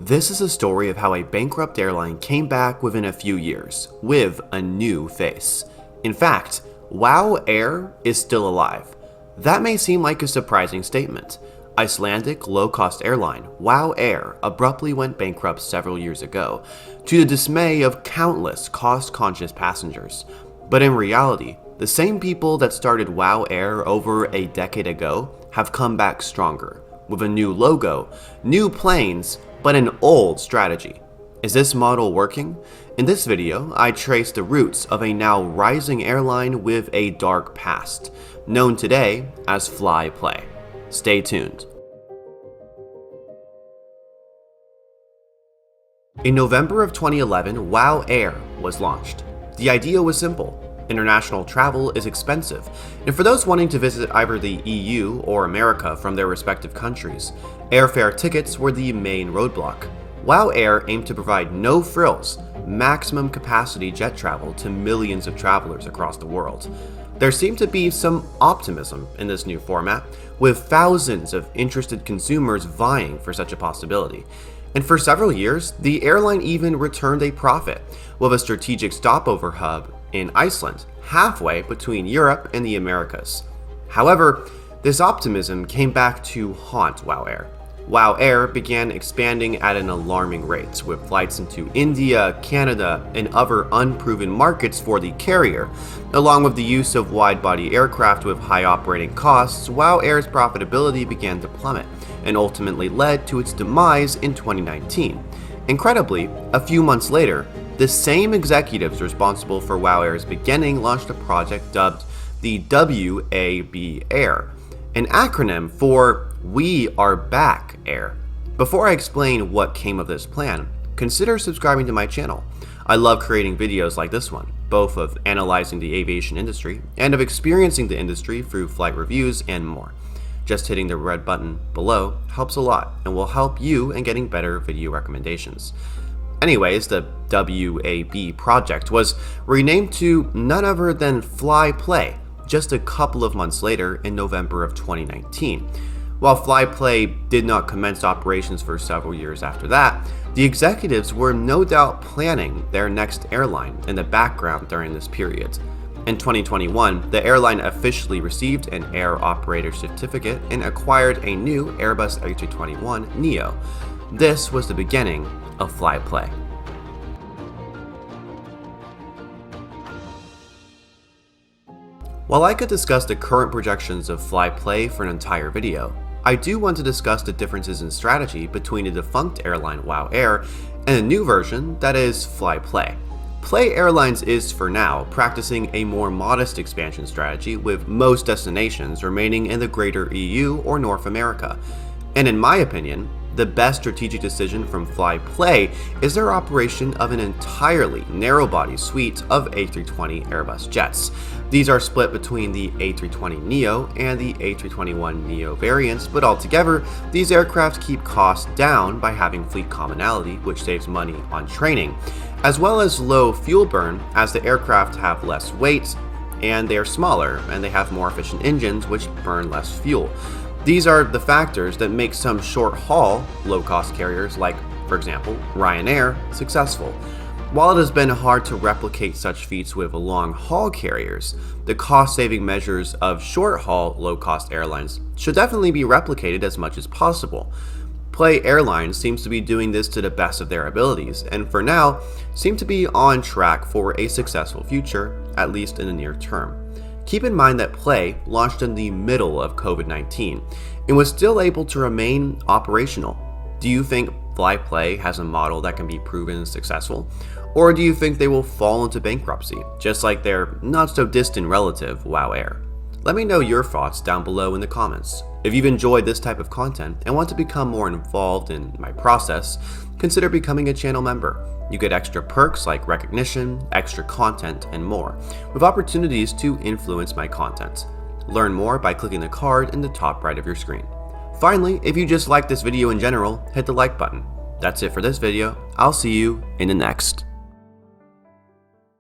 This is a story of how a bankrupt airline came back within a few years, with a new face. In fact, WOW Air is still alive. That may seem like a surprising statement. Icelandic low-cost airline WOW Air abruptly went bankrupt several years ago, to the dismay of countless cost-conscious passengers. But in reality, the same people that started WOW Air over a decade ago have come back stronger, with a new logo, new planes, but an old strategy. Is this model working? In this video, I trace the roots of a now rising airline with a dark past, known today as fly-play. Stay tuned. In November of 2011, WOW Air was launched. The idea was simple. International travel is expensive, and for those wanting to visit either the EU or America from their respective countries, airfare tickets were the main roadblock. WOW Air aimed to provide no frills, maximum capacity jet travel to millions of travelers across the world. There seemed to be some optimism in this new format, with thousands of interested consumers vying for such a possibility. And for several years, the airline even returned a profit, with a strategic stopover hub in Iceland, halfway between Europe and the Americas. However, this optimism came back to haunt WOW Air. WOW Air began expanding at an alarming rate, with flights into India, Canada, and other unproven markets for the carrier. Along with the use of wide-body aircraft with high operating costs, WOW Air's profitability began to plummet, and ultimately led to its demise in 2019. Incredibly, a few months later, the same executives responsible for WOW Air's beginning launched a project dubbed the WAB Air, an acronym for We Are Back Air. Before I explain what came of this plan, consider subscribing to my channel. I love creating videos like this one, both of analyzing the aviation industry and of experiencing the industry through flight reviews and more. Just hitting the red button below helps a lot and will help you in getting better video recommendations. Anyways, the WAB project was renamed to none other than fly-play just a couple of months later in November of 2019. While fly-play did not commence operations for several years after that, the executives were no doubt planning their next airline in the background during this period. In 2021, the airline officially received an Air Operator Certificate and acquired a new Airbus A321neo. This was the beginning of fly-play. While I could discuss the current projections of fly-play for an entire video, I do want to discuss the differences in strategy between the defunct airline WOW Air and a new version that is fly-play. Play Airlines is, for now, practicing a more modest expansion strategy, with most destinations remaining in the greater EU or North America. And in my opinion, the best strategic decision from fly-play is their operation of an entirely narrow-body suite of A320 Airbus jets. These are split between the A320neo and the A321neo variants, but altogether, these aircraft keep costs down by having fleet commonality, which saves money on training, as well as low fuel burn, as the aircraft have less weight and they are smaller and they have more efficient engines which burn less fuel. These are the factors that make some short-haul, low-cost carriers like, for example, Ryanair, successful. While it has been hard to replicate such feats with long-haul carriers, the cost-saving measures of short-haul, low-cost airlines should definitely be replicated as much as possible. Play Airlines seems to be doing this to the best of their abilities, and for now, seem to be on track for a successful future, at least in the near term. Keep in mind that Play launched in the middle of COVID-19 and was still able to remain operational. Do you think fly-play has a model that can be proven successful? Or do you think they will fall into bankruptcy, just like their not-so-distant relative WOW Air? Let me know your thoughts down below in the comments. If you've enjoyed this type of content and want to become more involved in my process, consider becoming a channel member. You get extra perks like recognition, extra content, and more, with opportunities to influence my content. Learn more by clicking the card in the top right of your screen. Finally, if you just liked this video in general, hit the like button. That's it for this video. I'll see you in the next.